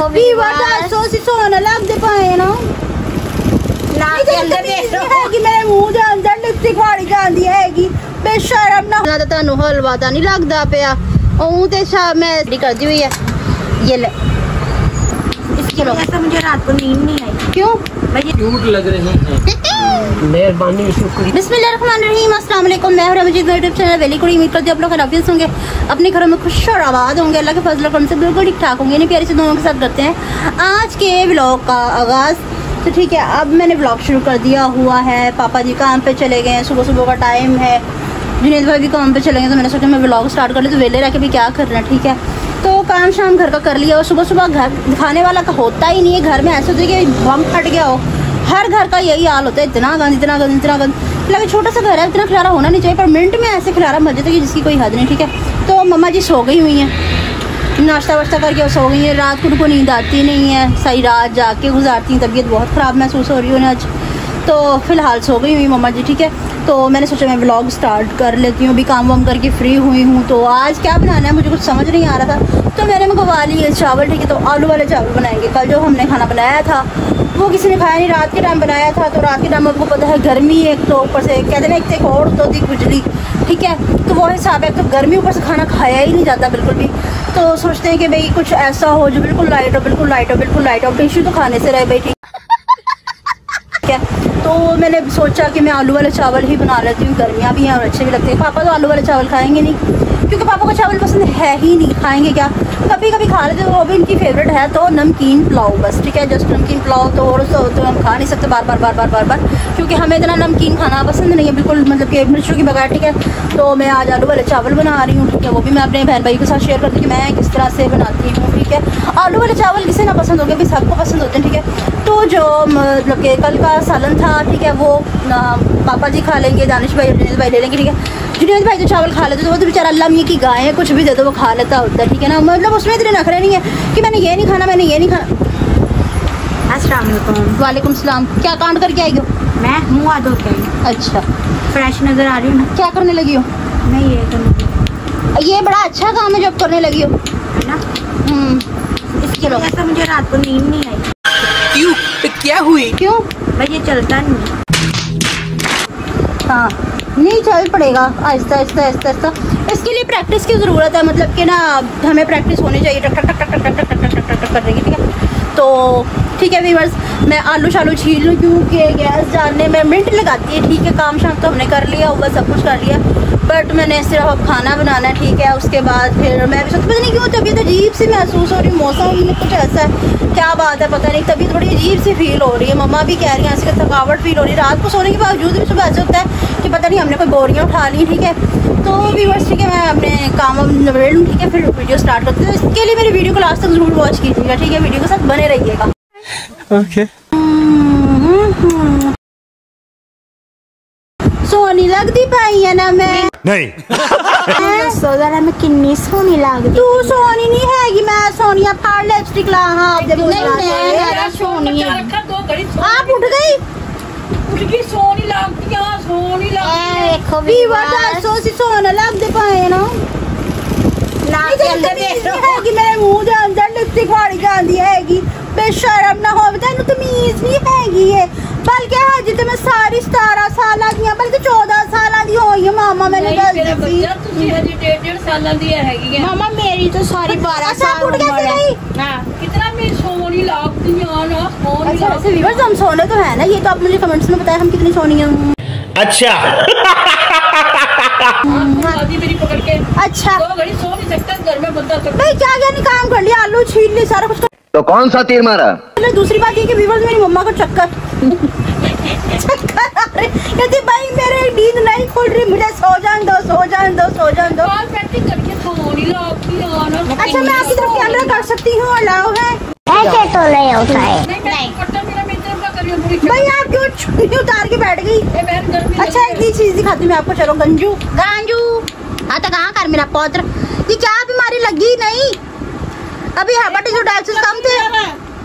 देखो वीवर सोसी सोना लग दे पाए ना नाक के अंदर देखो कि मेरे मुंह दे अंदर लिपस्टिक वाली जांदी हैगी बेशरम ना ज्यादा तानू हलवा ता नहीं लगदा पिया ओ ते शाम मैं कर दी हुई है ये ले इसके लो ऐसा मुझे रात को नींद नहीं आई क्यों भाई क्यूट लग रहे हैं मेहरबानी शुक्रिया बिस्मिल्लाहिर्रहमानिर्रहीम अस्सलाम वालेकुम मैं हूं मुझे यूट्यूब चैनल वेली कुड़ी उम्मीद करती हूं आप लोग खैरियत होंगे अपने घरों में खुश और आबाद होंगे अल्लाह के फजल करम से बिल्कुल ठीक ठाक होंगे नहीं प्यारे से दोनों के साथ करते हैं आज के व्लॉग का आगाज़। तो ठीक है अब मैंने व्लॉग शुरू कर दिया हुआ है। पापा जी काम पे चले गए हैं, सुबह सुबह का टाइम है, जुनैद भाई भी काम पे चले गए तो मैंने सोचा मैं व्लॉग स्टार्ट कर ले तो वेले रह के भी क्या करना है। ठीक है तो काम शाम घर का कर लिया और सुबह सुबह घर दिखाने वाला का होता ही नहीं है। घर में ऐसे होता है कि बम फट गया हो, हर घर का यही हाल होता है, इतना गंद इतना गंद इतना गंद। लगे छोटा सा घर है, इतना खिलारा होना नहीं चाहिए पर मिनट में ऐसे खिलारा मर जाता है कि जिसकी कोई हद नहीं। ठीक है तो मम्मा जी सो गई हुई हैं, नाश्ता वाश्ता करके सो गई है। रात को उनको नींद आती नहीं है, सही रात जाके गुजारती हैं, तबीयत बहुत ख़राब महसूस हो रही है आज तो फ़िलहाल सो गई हुई मम्मा जी। ठीक है तो मैंने सोचा मैं व्लॉग स्टार्ट कर लेती हूँ, अभी काम वाम करके फ्री हुई हूँ। तो आज क्या बनाना है मुझे कुछ समझ नहीं आ रहा था तो मैंने मंगवा लिए चावल। ठीक है तो आलू वाले चावल बनाएंगे। कल जो हमने खाना बनाया था वो किसी ने खाया नहीं, रात के टाइम बनाया था तो रात के टाइम आपको पता है गर्मी एक तो ऊपर से कहते हैं एक और तो थी खुजली। ठीक है तो वो हिसाब है तो गर्मी ऊपर से खाना खाया ही नहीं जाता बिल्कुल भी। तो सोचते हैं कि भाई कुछ ऐसा हो जो बिल्कुल लाइट हो बिल्कुल लाइट हो बिल्कुल लाइट हो, टिश्यू तो खाने से रहे भाई। ठीक है तो मैंने सोचा कि मैं आलू वाले चावल ही बना लेती हूँ, गर्मियाँ भी हैं और अच्छे भी लगते हैं। पापा तो आलू वाले चावल खाएंगे नहीं क्योंकि पापा को चावल पसंद है ही नहीं, खाएंगे क्या, कभी कभी खा लेते वो भी इनकी फेवरेट है तो नमकीन पुलाव बस। ठीक है जस्ट नमकीन पुलाव तो और तो हम खा नहीं सकते बार बार क्योंकि हमें इतना नमकीन खाना पसंद नहीं है बिल्कुल, मतलब कि मिर्चों की बगैर। ठीक है तो मैं आज आलू वाले चावल बना रही हूँ। ठीक है वो भी मैं अपने बहन भाई के साथ शेयर करती हूँ कि मैं किस तरह से बनाती हूँ। ठीक है आलू वाले चावल किसे ना पसंद हो गए, भाई सबको पसंद होते हैं। ठीक है तो जो मतलब कि कल का सालन था ठीक है वो पापा जी खा लेंगे, दानिश भाई और जुनैद भाई ले लेंगे। ठीक है जुनैद भाई तो चावल खा लेते तो वो तो बेचारा अल्लाह मियां की गाय है, कुछ भी दे दो वो खा लेता होता है। ठीक है ना मतलब उसमें इतने नखरे नहीं है कि मैंने ये नहीं खाना मैंने ये नहीं खाना। अस्सलाम वालेकुम। वालेकुम सलाम। क्या कांड करके आई हो? मैं मुँह हाथ धो के आई। अच्छा फ्रेश नजर आ रही हूँ ना। क्या करने लगी हो? मैं ये करने, ये बड़ा अच्छा काम है जब करने लगी हो है ना। इसके लो ऐसा मुझे रात को नींद नहीं आई। क्यों क्या हुई? क्यों भाई ये चलता नहीं। हाँ नहीं चल पड़ेगा आहिस्ता आहिस्ता आहिस्ता आहिस्ता। इसके लिए प्रैक्टिस की ज़रूरत है, मतलब कि ना हमें प्रैक्टिस होनी चाहिए टक टक टक टक टक टक टक टक टक करने की। ठीक है तो ठीक है व्यूअर्स मैं आलू शालू छील लूँ क्योंकि गैस डालने में मिनट लगाती है। ठीक है काम शाम तो हमने कर लिया हुआ सब कुछ कर लिया बट मैंने सिर्फ अब खाना बनाना है। ठीक है उसके बाद फिर मैं भी सोचती पता नहीं क्यों तबीयत अजीब सी महसूस हो रही, मौसम में कुछ ऐसा है क्या बात है पता नहीं, तबीयत बड़ी अजीब सी फील हो रही है। मम्मा भी कह रही हैं ऐसे थकावट फील हो रही है, रात को सोने के बावजूद भी सुबह ऐसे होता है कि पता नहीं हमने कोई बोरियाँ उठा ली। ठीक है तो व्यूअर्स ठीक है मैं अपने काम निबेड़ लूँ। ठीक है फिर वीडियो स्टार्ट करते हैं, इसके लिए मेरी वीडियो को लास्ट तक जरूर वॉच कीजिएगा। ठीक है वीडियो के साथ बने रहिएगा। ओके सोनी लगती पाई है ना मैं नहीं सोचा मैं किन्नी सोनी लगती। तू सोनी नहीं हैगी, मैं सोनिया फाड़ लिपस्टिक ला। हाँ सोनी आप उठ गई सोनी लगती है सोनी देखो सोसी सोना लगते पाए ना नाक के अंदर देखो कि मेरे मुंह दे अंदर लिपस्टिक वाली जांदी हैगी बेशरम ना हो तेन तमीज नहीं हैगी है बल्कि हजे तो मैं सारी 17 साल दी बल्कि 14 साल दी होई है। मामा मैंने मामा मेरी तो सारी 12 साल उम्र है। कितना मेरी सोनी लगती है ना सोनी। अच्छा ऐसे व्यूअर्स हम सोने तो है ना, ये तो आप मुझे कमेंट्स में बताएं हम कितनी सोनी है। अच्छा मेरी पकड़ के अच्छा दो घड़ी सो नहीं सकता घर में बंदा भाई क्या क्या नहीं काम कर लिया, आलू छील ली सारा कुछ तो कौन सा तीर मारा? दूसरी बात ये कि व्यूअर्स मेरी मम्मा को चक्कर आ रहे कहती भाई मेरे नींद नहीं खुल रही, मुझे सो जान दो सो जान दो सो जान दो। प्रैक्टिस करके सोनी लगती है ना। अच्छा मैं आपकी तरफ कैमरा कर सकती हूँ, अलाउ है? ऐसे तो नहीं होता है। नहीं करता मेरा मित्र का करियो पूरी। भाई आप क्यों छुट्टी उतार के बैठ गई? ए बहन गर्मी अच्छा एक चीज दिखाती हूँ मैं आपको, चलो गंजू गांजू हाँ तो कहाँ कर मेरा पौत्र ये क्या बीमारी लगी नहीं अभी हेपेटाइटिस कम थे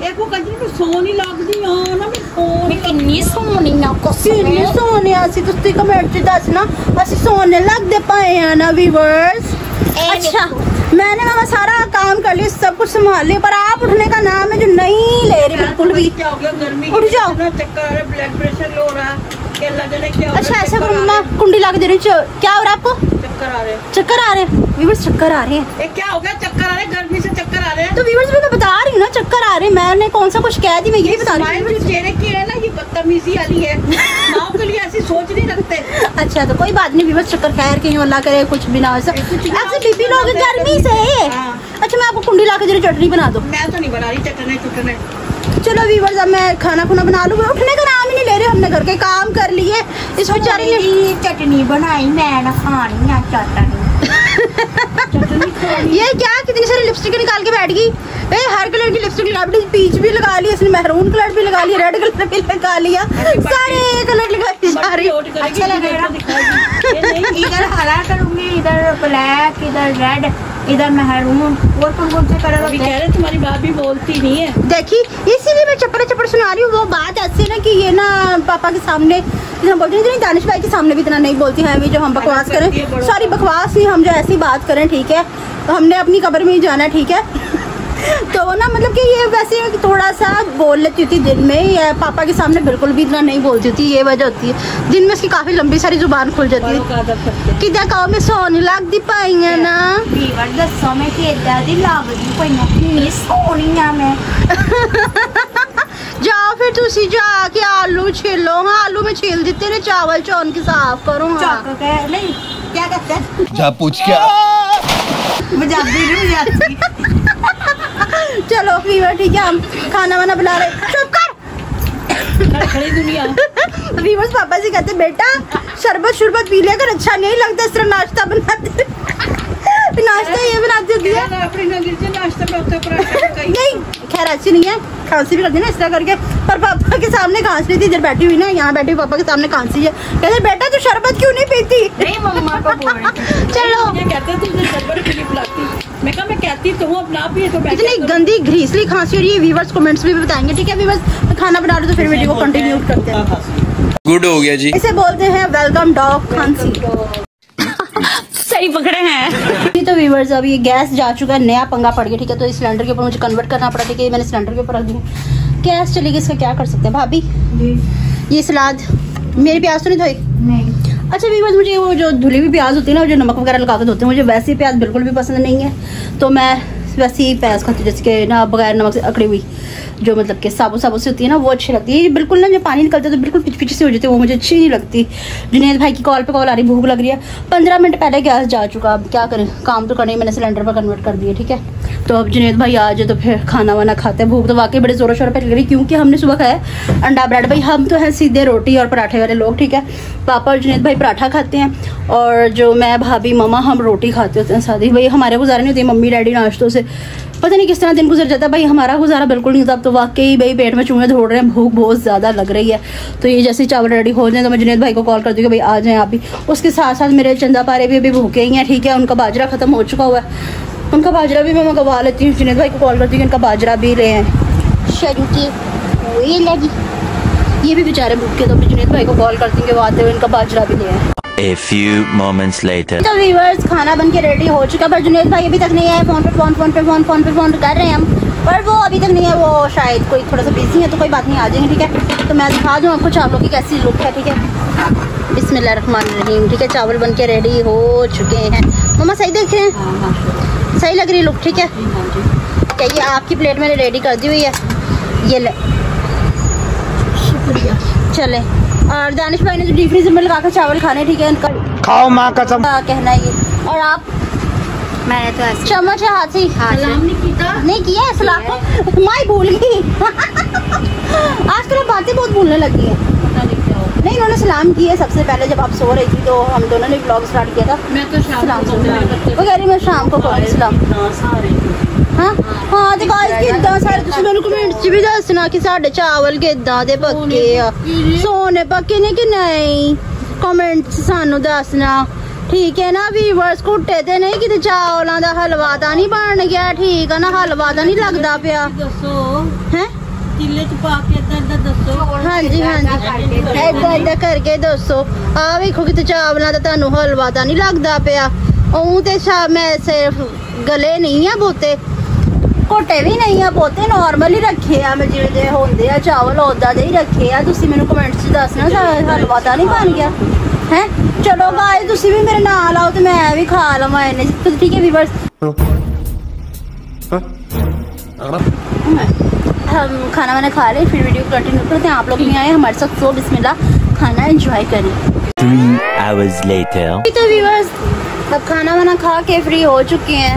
एक वो कहती है सोनी लगदी है ना मैं सोनी किन्नी सोनी ना किन्नी सोने आसी तुसी कमेंट च दसना असि सोने लगदे पाए हैं ना व्यूअर्स। अच्छा मैंने मामा सारा काम कर लिया सब कुछ संभाल लिया पर आप उठने का नाम है नहीं ले रही बिल्कुल भी। क्या हो गया? गर्मी उठ जाओ। चक्कर आ रहे, ब्लड प्रेशर लो हो रहा है, केला जले क्या हो अच्छा गया? ऐसा करो मम्मा, कुंडी ला के दे रही हूँ। क्या हो रहा है आपको? चक्कर आ रहे हैं। चक्कर आ रहे हैं व्यूअर्स, चक्कर आ रहे हैं। ये क्या हो गया? चक्कर आ रहे हैं, गर्मी से चक्कर आ रहे हैं। तो व्यूअर्स मैं बता रही हूँ ना, चक्कर आ रहे हैं। मैंने कौन सा कुछ कह दी, मैं यही बता रही स्माइल जो चेहरे की है ना, ये बदतमीजी वाली है। माँ के लिए ऐसी सोच नहीं रखते। हूँ। अच्छा तो कोई बात नहीं व्यूअर्स, चक्कर खैर कहीं अल्लाह करे कुछ भी ना हो। ऐसे बीपी लोगे गर्मी से। हाँ। अच्छा मैं आपको कुंडी ला के दे रही हूँ, चटनी बना दो। मैं तो नहीं बना रही चटने चुटने। चलो व्यूअर्स अब मैं खाना खुना बना लूँ। उठने का नाम ही नहीं ले रहे, हमने घर के काम कर लिए। इस बेचारे ने चटनी बनाई, मैं ना खानी ना चटनी। ये क्या कितनी सारी लिपस्टिक निकाल के बैठ गई। हर कलर की लिपस्टिक लगा ली, पीच भी लगा ली, इसने मेहरून कलर भी लगा लिया, रेड कलर भी लगा लिया, सारे कलर लगा दी जा रही। अच्छा लगेगा। इधर हरा करूंगी, इधर ब्लैक, इधर रेड, इधर मेहरून। और कौन से कलर अभी कह रहे तुम्हारी बात भी बोलती नहीं है। देखी इसीलिए मैं चप्पड़ चप्पड़ सुना रही हूँ। वो बात ऐसी है ना कि ये ना पापा के सामने इतना बोलती नहीं, दानिश भाई के सामने भी इतना नहीं बोलती है। अभी जो हम बकवास करें, सॉरी बकवास नहीं, हम जो ऐसी बात करें ठीक है, तो हमने अपनी कब्र में ही जाना है ठीक है। तो ना मतलब कि ये वैसे थोड़ा सा बोल लेती थी दिन में, या पापा के सामने बिल्कुल भी इतना नहीं बोलती थी। ये वजह होती है, दिन में इसकी काफी लंबी सारी जुबान खुल जाती है कि देखो मैं सोने लगती पाई है ना। ਵੀਰ ਦੱਸੋ ਮੈਂ ਕਿ ਇਦਾਂ ਦੀ ਲੱਗਦੀ ਪਈ ਨਾ, ਕਿੰਨੀ ਸੋਹਣੀ ਆ मैं। जाओ फिर तुसी जाके आलू छीलो। हाँ आलू में छील देते ने, चावल चौन के साफ करो। हाँ। ਚੱਕ ਕੇ ਨਹੀਂ क्या कहते हैं, जा पूछ क्या? पंजाबी नहीं जाती। चलो फीवर ठीक है, हम खाना वाना बना रहे। चुप कर। खड़ी दुनिया। वीवर्स पापा जी कहते बेटा शरबत शुरबत पी लेकर अच्छा नहीं लगता, इस तरह नाश्ता बनाते। नाश्ता ये बनाती होती है अपनी नगीर से नाश्ता में होता है पराठा का ही। नहीं, खैर ऐसी नहीं है, खांसी भी करती है ना इस तरह करके। पर पापा के सामने खांस रही थी, इधर बैठी हुई ना, यहाँ बैठी हुई पापा के सामने खांसी है। कहते बेटा तू शरबत क्यों नहीं पीती? नहीं मम्मा को बोल चलो ये कहते तुझे शरबत क्यों नहीं पिलाती? मैं कहा मैं कहती तो हूँ, अपना आप ही है तो मैं इतनी क्या करूं? गंदी घरीसली खांसी हो रही है। व्यूवर्स कमेंट्स में भी बताएंगे ठीक है। व्यूवर्स खाना बना लो तो फिर वीडियो को कंटिन्यू करते हैं। गुड हो गया जी। इसे बोलते हैं वेलकम डॉग खांसी। सही पकड़े हैं। तो व्यूवर्स अब ये गैस जा चुका है, नया पंगा पड़ गया ठीक है। तो इस सिलेंडर के ऊपर मुझे कन्वर्ट करना पड़ा ठीक है। मैंने सिलेंडर के ऊपर रख दी, गैस चलेगी, इसका क्या कर सकते हैं भाभी। ये सलाद मेरी प्याज तो नहीं धोई? नहीं। अच्छा व्यूवर्स मुझे वो जो धुली हुई प्याज होती है ना, जो नमक वगैरह लगा के धोते हैं, मुझे वैसी प्याज बिल्कुल भी पसंद नहीं है। तो मैं वैसे ही प्याज खाती हूँ, जैसे कि ना बगैर नमक से अकड़ी हुई, जो मतलब कि साबुत साबुत से होती है ना, वो अच्छी लगती है। ये बिल्कुल ना जो पानी निकलता है तो बिल्कुल पिच पिच से हो जाती है, वो मुझे अच्छी नहीं लगती। जुनेद भाई की कॉल पे कॉल आ रही, भूख लग रही है। 15 मिनट पहले गैस जा चुका, अब क्या करें, काम तो करने, मैंने सिलेंडर पर कन्वर्ट कर दिया ठीक है। तो अब जुनेद भाई आ जाए तो फिर खाना वाना खाते हैं। भूख तो वाकई बड़े जोरों शोरों पर लग रही, क्योंकि हमने सुबह खाया अंडा ब्रेड। भाई हम तो हैं सीधे रोटी और पराठे वाले लोग ठीक है। पापा और जुनेद भाई पराठा खाते हैं, और जो मैं भाभी मामा हम रोटी खाते होते हैं सादी। भाई हमारे गुजारा नहीं होती, मम्मी डैडी नाश्तों से पता नहीं किस तरह दिन गुजर जाता है। भाई हमारा गुजारा बिल्कुल नहीं होता। अब तो वाकई भाई पेट में चूहे दौड़ रहे हैं, भूख बहुत ज़्यादा लग रही है। तो ये जैसे चावल रेडी हो जाए तो मैं जुनेद भाई को कॉल कर दूँ कि भाई आ जाएं आप भी। उसके साथ साथ मेरे चंदा पारे भी अभी भूखे ही हैं ठीक है। उनका बाजरा ख़त्म हो चुका हुआ है, उनका बाजरा भी मैं मंगवा लेती हूँ। जुनेद भाई को कॉल करती हूँ कि उनका बाजरा भी ले आए। ये लगी, ये भी बेचारे भूखे, तो जुनेद भाई को कॉल करती हूँ कि वो आते हुए इनका बाजरा भी ले आए। A few moments later. तो व्यूअर्स खाना बन के रेडी हो चुका, पर जुनेद भाई अभी तक नहीं आए। फोन पे कर रहे हैं हम, पर वो अभी तक नहीं है। वो शायद कोई थोड़ा सा बिजी है, तो कोई बात नहीं, आ जाएंगे ठीक है। तो मैं दिखा दूँ आपको चावलों की कैसी लुक है ठीक है। बिस्मिल्लाहिर्रहमानिर्रहीम ठीक है। चावल बन के रेडी हो चुके हैं। मम्मा सही देख रहे हैं, सही लग रही लुक ठीक है। क्या ये आपकी प्लेट मैंने रेडी कर दी हुई है, ये ले, शुक्रिया। चले, और दानिश भाई ने जो डीप फ्रीजर में लगा कर चावल खाने ठीक है, इनका खाओ माँ कसम। कहना है ये। और आप? मैंने तो ऐसे चम्मच है हाथ से सलाम नहीं कीता? नहीं किया है सलाम, माई भूल गई। आजकल बातें बहुत भूलने लगी है। पता नहीं क्या हो। नहीं उन्होंने सलाम किया सबसे पहले जब आप सो रही थी, तो हम दोनों ने व्लॉग स्टार्ट किया था। मैं तो शाम सलाम को वो कह रही मैं शाम को करूँगी सलाम। हाँ हाँ तो गाइस किद्दां सारे तुसीं मैनूं कमेंट च भी दसना कि साडे चावल किद्दां दे पक्के आ, सोने पक्के ने कि नहीं, कमेंट च सानूं दसना ठीक है ना। व्यूअर्स घुट्टे ते नहीं किते चावलां दा हलवा तां नहीं बन गया ठीक है ना, हलवा तां नहीं लगदा पिया दसो हैं। चिल्ले च पा के इधर दसो। हाँ जी हाँ जी, इधर करके दसो। आ वेखो किते चावलां दा तानूं हलवा तां नहीं लगदा पिया। ਉਹ ਤੇ ਮੈਂ ਸਿਰਫ ਗਲੇ ਨਹੀਂ ਆ ਬੋਤੇ ਘੋਟੇ ਵੀ ਨਹੀਂ ਆ ਪੋਤੇ, ਨਾਰਮਲ ਹੀ ਰੱਖੇ ਆ ਮੈਂ ਜਿਵੇਂ ਦੇ ਹੁੰਦੇ ਆ ਚਾਵਲ ਉਦਾਂ ਦੇ ਹੀ ਰੱਖੇ ਆ। ਤੁਸੀਂ ਮੈਨੂੰ ਕਮੈਂਟਸ 'ਚ ਦੱਸਣਾ ਹਲਵਾ ਤਾਂ ਨਹੀਂ ਬਣ ਗਿਆ ਹੈ। ਚਲੋ ਗਾਇਸ ਤੁਸੀਂ ਵੀ ਮੇਰੇ ਨਾਲ ਆਓ ਤੇ ਮੈਂ ਵੀ खा लवा इन्हें। तो ठीक है व्यूअर्स, हम खाना वाना खा रहे, फिर वीडियो कंटिन्यू करते हैं। आप लोग भी आए हमारे साथ, तो बिस्मिल्लाह खाना एंजॉय करें। 3 hours later. तो व्यूअर्स अब खाना वाना खा के फ्री हो चुके हैं,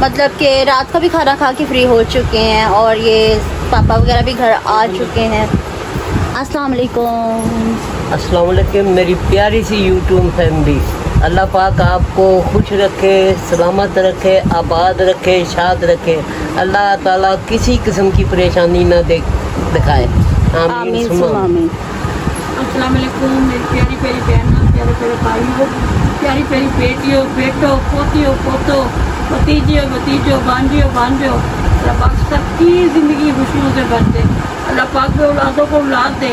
मतलब कि रात का भी खाना खा के फ्री हो चुके हैं और ये पापा वगैरह भी घर आ चुके हैं। अस्सलाम वालेकुम। अस्सलाम वालेकुम मेरी प्यारी सी यूट्यूब फैमिली। अल्लाह पाक आपको खुश रखे, सलामत रखे, आबाद रखे, शाद रखे। अल्लाह ताला किसी किस्म की परेशानी न दिखाए। आमीन सुम्मा आमीन। अस्सलाम वालेकुम मेरी प्यारी प्यारी बहनों, प्यारे प्यारे भाइयों, प्यारी प्यारी बेटियों, बेटों, पोतियों, पोतों, भतीजियों, भतीजों, भांजियों, भांजों। अल्लाह पाक सबकी ज़िंदगी खुशियों से भर दे। अल्लाह पाक भी औलादों को औलाद दे।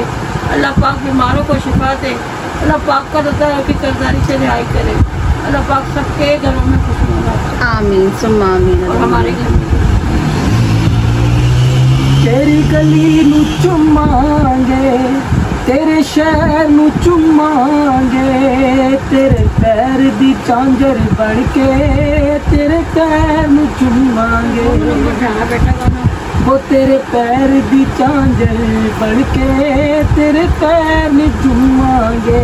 अल्लाह पाक बीमारों को शिफा दे। अल्लाह पाक का रज़ा है कि कर्ज़दारी से रिहाई करे। अल्लाह पाक सबके घरों में खुशियाँ लाए। आमीन सुम्मा आमीन। और हमारे घर में तेरी गली नू चुमांगे, तेरे शहर नू चुमांगे, तेरे पैर दी झांझर बन के तेरे पैर नू चुमांगे। वो तेरे पैर दी झांझर बन के तेरे पैर नू चुमांगे।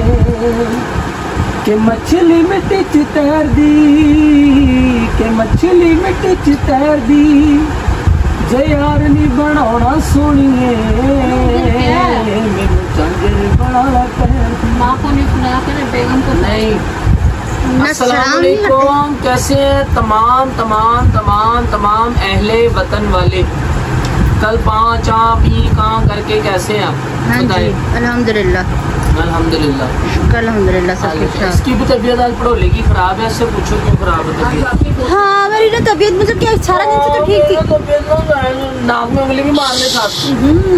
के मछली मिट्टी च तैरदी, के मछली मिट्टी च तैरदी, जे यार नी बनाना सोनिए मैनू झांझर बनाना पैरदी। माँ को नहीं सुनाया करे, बेगम को नहीं। अस्सलाम वालेकुम, कैसे हैं तमाम तमाम तमाम तमाम अहले वतन वाले। कल 5 आप ही काम करके कैसे हैं आप? हाँ जी अल्हम्दुलिल्लाह अल्हम्दुलिल्लाह शुक्र अल्हम्दुलिल्लाह सब कुछ ठीक। इसकी भी तबीयत आज पढ़ोले की खराब है, इससे पूछो क्यों खराब है तबीयत? हाँ मेरी ना तबीयत मतलब क्या सारा दिन से तो ठीक थी। नाक में उंगली भी मारने साथ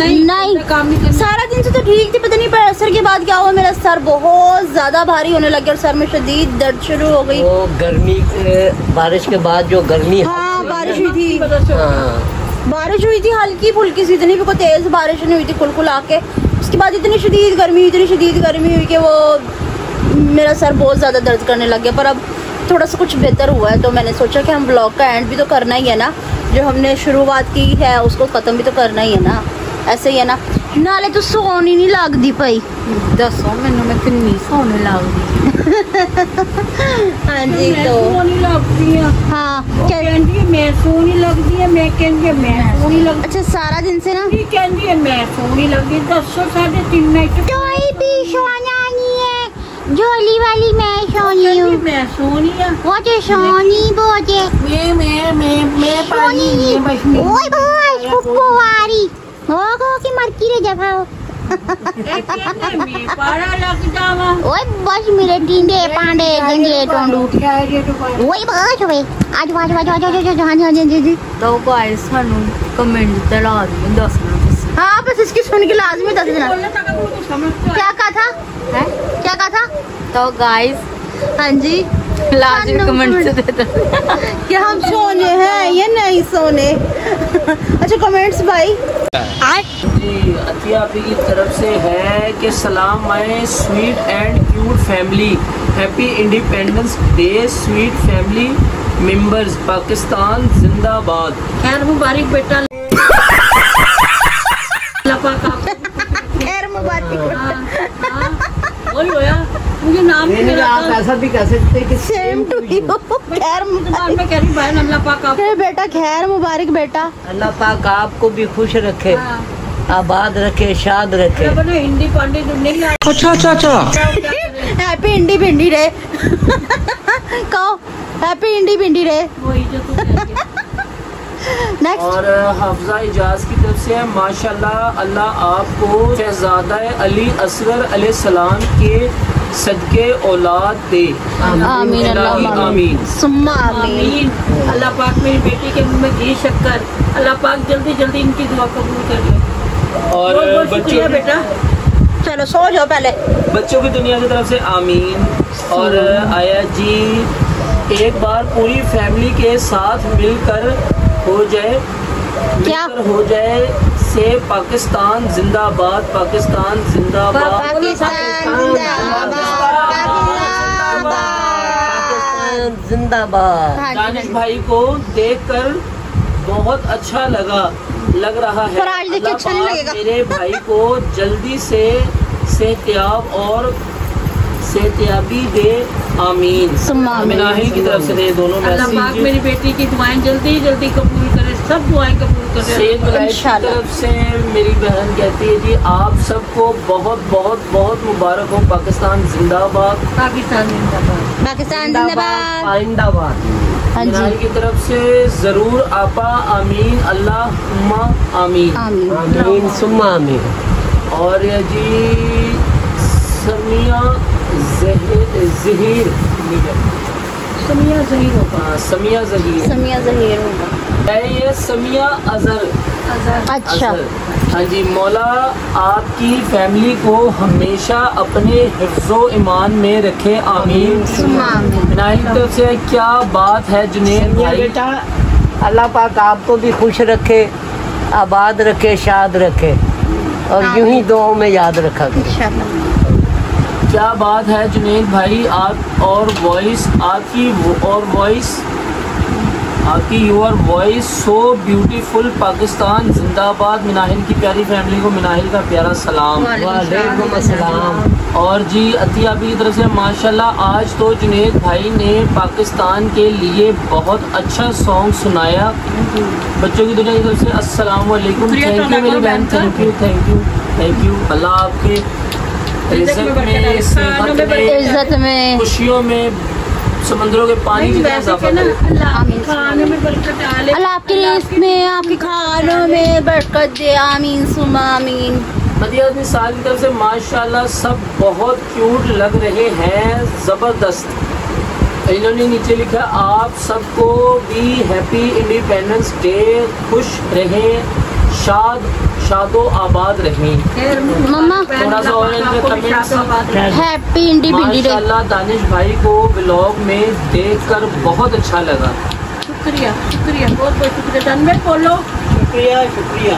नहीं काम नहीं करना। सारा दिन से तो ठीक थी, पता नहीं पर असर के बाद क्या हुआ, मेरा सर बहुत ज्यादा भारी होने लग गया और सर में शदीद दर्द शुरू हो गई। वो गर्मी बारिश के बाद जो गर्मी हाँ बारिश हुई थी, हाँ, बारिश हुई थी हल्की फुल्की सी, इतनी भी कोई तेज बारिश नहीं हुई थी कुल आके। उसके बाद इतनी शदीद गर्मी हुई कि वो मेरा सर बहुत ज़्यादा दर्द करने लग गया। पर अब थोड़ा सा कुछ बेहतर हुआ है, तो मैंने सोचा कि हम ब्लॉग का एंड भी तो करना ही है ना, जो हमने शुरुआत की है उसको ख़त्म भी तो करना ही है ना, ऐसे ही है ना। नाले तो सोन ही नहीं लगती भाई, दसो मैनू मैं किन्नी सोने लगदी। हाँ जी तो सोनी लगती है। हाँ क्या कहती है मैं सोनी लगती है, मैं कहती है मैं सोनी लगती अच्छा सारा दिन से ना है, कहती है मैं सोनी लगती। 10:30 मिनट कोई भी सोना नहीं है, झोली वाली मैं सोनी हूँ, मैं सोनी है। वो जो सोनी बोझे मैं पानी है बस में। ओए बस कुकुवारी हो गो की मरकी रे जगह मैं पारा लग जावा। ओए बस मेरे टींडे पांडे गंजे टोंडू ओए बस ओए आज हाँ जी तो गाइस सानू कमेंट ते लाजमी दसना। हाँ बस इसकी सुन के लाजमी दस देना। क्या कहा था है क्या कहा था? तो गाइस हाँ जी लाजमी कमेंट से दे दो कि हम सोने हैं या नहीं सोने। अच्छा कमेंट्स भाई जी अतिया आपी की तरफ से है कि सलाम my sweet and cute family, happy independence day sweet family members, Pakistan जिंदाबाद। खैर मुबारक बेटा। खैर मुबारक। बोलो यार मुझे नाम नहीं नहीं, आप मिला। ऐसा भी कह सकते हैं कि सेम टू यू। खैर मुबारक मैं कह रही भाई अल्लाह पाक आप बेटा, खैर मुबारक बेटा। अल्लाह पाक आपको भी खुश रखे, आबाद रखे, शाद रखे। बना हिंदी पांडे जो नहीं आ अच्छा हैप्पी इंडी भिंडी रे कहो हैप्पी इंडी भिंडी रे। वही जो तू कहती। नेक्स्ट और हाफजा इजाज की तरफ से है माशाल्लाह अल्लाह आपको शहजादा अली असगर अलैहिस्सलाम के सदके औलाद दे। आमीन अल्लाह आमीन सुम्मा आमीन। आमीन। अल्लाह पाक मेरी बेटी के मुंह में घी शक्कर, अल्लाह पाक जल्दी जल्दी इनकी दुआ कबूल कर ले। और बहुत बहुत शुक्रिया बच्चों बेटा। चलो सो जाओ पहले। बच्चों की दुनिया की तरफ से आमीन। और आया जी एक बार पूरी फैमिली के साथ मिलकर हो जाए क्या? मिलकर हो जाए से पाकिस्तान जिंदाबाद, पाकिस्तान जिंदाबाद, पाकिस्तान जिंदाबाद, पाकिस्तान जिंदाबाद। हाँ जी, दानिश भाई को देखकर बहुत अच्छा लग रहा है। पर आज देख के अल्लाह अच्छा नहीं पाक लगेगा। मेरे भाई को जल्दी से सेहतियाब और सेहतियाबी दे, आमीन। सुम्मा आमीन। मिनाहिल की तरफ से दे दोनों अल्लाह पाक मैसेज। मेरी बेटी की दुआएं जल्दी जल्दी कबूल करे, सब दुआएं कबूल करे। सेहत लाइफ की इंशाल्लाह। तरफ से मेरी बहन कहती है जी आप सबको बहुत बहुत बहुत मुबारक हो। पाकिस्तान जिंदाबाद, पाकिस्तान जिंदाबाद। पाकिस्तान जिंदाबाद। आइंदाबाद। हाँ मिनाहिल जी, की तरफ से जरूर आपा, आमीन, अल्लाह आमीन। आमीन। आमीन सुम्मा आमीन। और ये जी समिया जहीर, समिया सही होगा। हाँ, समिया जहीर समिया जहीर होगा। है, ये समिया अजहर। अच्छा, अजहर। हाँ जी, मौला आपकी फैमिली को हमेशा अपने हिफ्ज़ो ईमान में रखे, आमीन। सुम्मा आमीन। मिनाहिल की तरफ से क्या बात है जुनैद ये भाई? बेटा अल्लाह पाक आपको भी खुश रखे, आबाद रखे, शाद रखे और यूं ही दुआओं में याद रखा करें। इंशाल्लाह। क्या बात है जुनैद भाई, आप और वॉइस आपकी your voice so beautiful. Pakistan जिंदाबाद। मिनाहिल की प्यारी फैमिली को मिनाहिल का प्यारा सलाम। वालेकुम अस्सलाम। और जी अतिया की तरफ से माशाल्लाह आज तो जुनैद भाई ने पाकिस्तान के लिए बहुत अच्छा सॉन्ग सुनाया। बच्चों की दुनिया की तरफ से अस्सलाम वालेकुम। थैंक यू मेरी बहन, थैंक यू। अल्लाह आपके इज्जत में, सेहत में, इज्जत में, खुशियों में, समंदरों के पानी नहीं, जितना वैसे इजाफा के ना करे। अल्लाह आमीन। खाने में बरकत डाले। अल्लाह आपके रिस्क में, आपके खानों में बरकत दे, आमीन सुम्मा आमीन। मदिया निसार की तरफ से माशाल्लाह सब बहुत क्यूट लग रहे हैं, ज़बरदस्त। इन्होंने नीचे लिखा आप सबको भी हैप्पी इंडिपेंडेंस डे, खुश रहें, शादो आबाद रहें। मम्मा थोड़ा सा और इनके कमेंट्स। Happy independence day. माशाल्लाह दानिश भाई को ब्लॉग में देखकर बहुत अच्छा लगा। शुक्रिया शुक्रिया, बहुत बहुत शुक्रिया। तनवीर बोलो। शुक्रिया।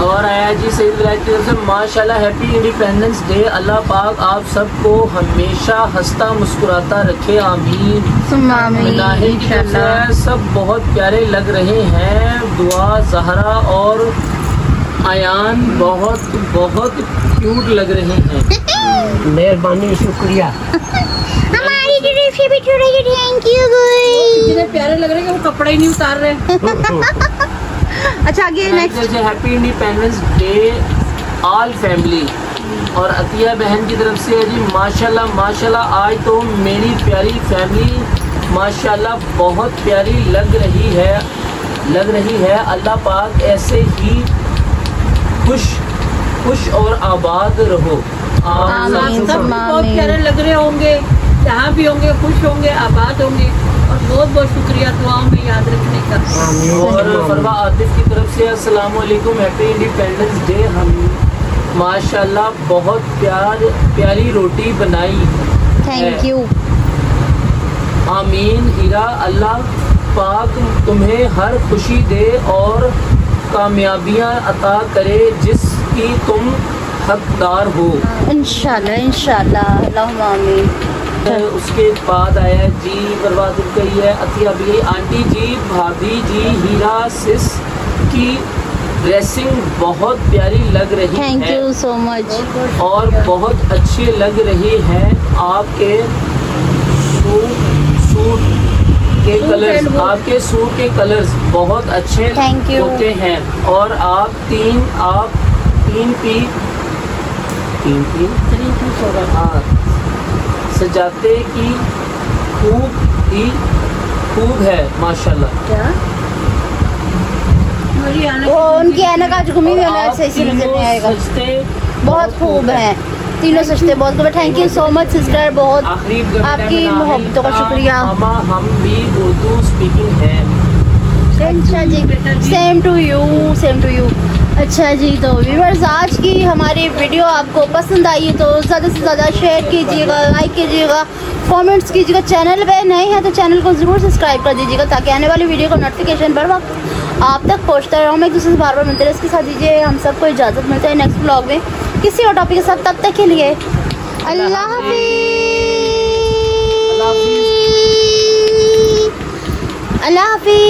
और आया जी सईद विलायत की तरफ से माशाल्लाह हैप्पी इंडिपेंडेंस डे। अल्लाह पाक आप सबको हमेशा हंसता मुस्कुराता रखे, आमीन। सुम्मा आमीन मिनाहिल की तरफ इंशाल्लाह। से सब बहुत प्यारे लग रहे हैं। दुआ जहरा और अयान बहुत बहुत क्यूट लग रहे हैं। मेहरबानी, शुक्रिया। हमारी तरफ से भी थोड़ा थैंक यू गाइस। इतने प्यारे लग रहे हैं कि वो कपड़े ही नहीं उतार रहे। अच्छा आगे next. Happy independence day all family. और अतिया बहन की तरफ से है जी माशाल्लाह माशाल्लाह आज तो मेरी प्यारी फैमिली माशाल्लाह बहुत प्यारी लग रही है। अल्लाह पाक ऐसे ही खुश और आबाद रहो, आमीन। सब बहुत प्यारे लग रहे होंगे, जहाँ भी होंगे खुश होंगे, आबाद होंगे। और बहुत बहुत शुक्रिया दुआओं में याद रखने का। और फरवा आतिफ की तरफ से अस्सलाम वालेकुम, हैप्पी इंडिपेंडेंस डे। हम माशाल्लाह बहुत प्यारी रोटी बनाई, थैंक यू। आमीन। हीरा अल्लाह पाक तुम्हें हर खुशी दे और कामयाबियाँ अता करे जिसकी तुम हकदार हो, इंशाल्लाह इंशाल्लाह अल्लाहुम्मा आमीन। उसके बाद आया जी बर्बाद गई है अतिया भी। आंटी जी, भाभी जी, हीरा सिस की ड्रेसिंग बहुत प्यारी लग रही है। Thank you so much. और बहुत अच्छे लग रहे हैं आपके सूट के कलर्स। आपके सूट के कलर्स बहुत अच्छे Thank you. होते हैं। और आप तीन पी हाँ सजाते की खूब है माशाल्लाह। वो उनकी ऐनक आज घूमी हुई है, सही से नजर नहीं आएगा। बहुत खूब है, तीनों सजते बहुत खूब है। Thank you so much sister, बहुत आपकी मोहब्बतों का शुक्रिया। मामा हम भी उर्दू स्पीकिंग हैं। अच्छा जी, सेम टू यू। अच्छा जी, तो व्यूअर्स आज की हमारी वीडियो आपको पसंद आई है तो ज़्यादा से ज़्यादा शेयर कीजिएगा, लाइक कीजिएगा, कमेंट्स कीजिएगा। चैनल पे नए हैं तो चैनल को ज़रूर सब्सक्राइब कर दीजिएगा ताकि आने वाली वीडियो का नोटिफिकेशन बर वक्त आप तक पहुँचता रहा हूँ। मैं एक दूसरे से बार बार मिलते रहे, इसके साथ दीजिए हम सबको इजाज़त। मिलते हैं नेक्स्ट ब्लॉग में किसी और टॉपिक के साथ। तब तक के लिए अल्लाह हाफिज़। अल्लाह हाफिज़।